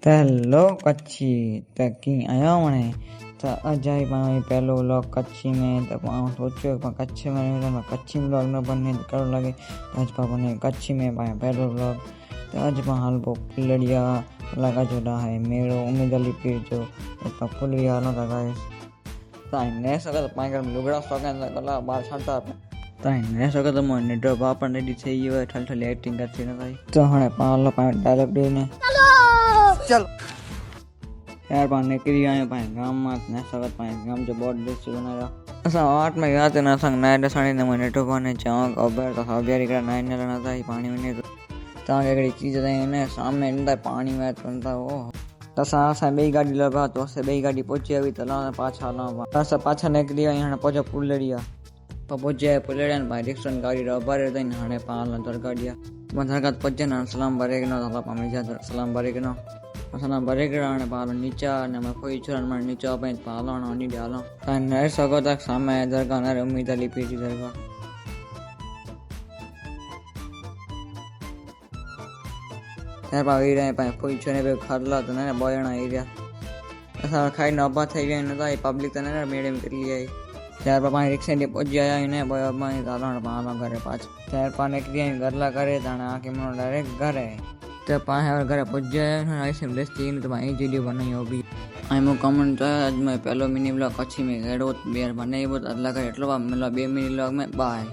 तो हेलो कच्छी तो की आयो मने तो अजाई पाई पहलो व्लॉग कच्छी में तो पाऊँ सोचो पर कच्छी में कच्छी व्लॉग न बने तो करो लगे तो आज पा बने कच्छी में पाए पहलो व्लॉग तो आज पा हाल पो फुलड़िया लगा जोड़ा है मेरो उम्मीद अली पीर जो तो फुलड़िया न लगा है ताई ने सका पाए कर लुगड़ा सका न कला बार छाता ताई ने सका तो मोने ड्रॉप आपन रेडी થઈ ગયો ठल ठल एक्टिंग करती न भाई तो हणे पालो पाए डायलॉग दे ने चलो यार पाने निकली आए पाए गाम में ने सगत पाए गाम जो बोर्ड देसी बनाया असा आठ में गया ना संग नाय दसाणी ने मने तो पाने चाव अबर तो हबियारी का नाय ने ना था पानी में ने ता के चीज दे ने सामने इंदा पानी में तो ओ तसा सा बे गाड़ी लगा तो से बे गाड़ी पहुंची अभी तला पाछा ना तसा पाछा निकली आई हने पहुंचा पुलड़िया पहुंचे पुलड़िया ने भाई रिक्शन गाड़ी रबर दे हने पाल दर गाड़िया बंदरगत पहुंचे ना सलाम बारे के ना तला पामे जा सलाम बारे के ना असना बरेगड़ा ने पालो नीचा ने मैं कोई छोरा ने नीचा पे पालो ना नी डालो तने सगो तक सामे दरगाह ने उम्मीद अली पीटी दरगाह यार पावी रे पे कोई छोने पे खरला तो ने बोयणा एरिया असा खाई न अबा થઈ ગઈ ને તો પબ્લિક તને ને મેડમ કરી આવી ત્યાર પા પાણી રિક્ષા ને પહોંચી આયા ને બોય માં દાલા પાલો ઘરે પાછ ત્યાર પા ને ક્રિયા ગરલા કરે તાણે આ કે મનો ડાયરેક્ટ ઘરે तो पाए और घर पहुंच जाए ऐसे बेस्ट तीन तो भाई वीडियो बनाई हो भी आई मो कमेंट तो आज मैं पहलो मिनी ब्लॉग कच्छी में गड़ो बेर बनाई बहुत अदला कर एटलो मतलब 2 मिनी ब्लॉग में बाय।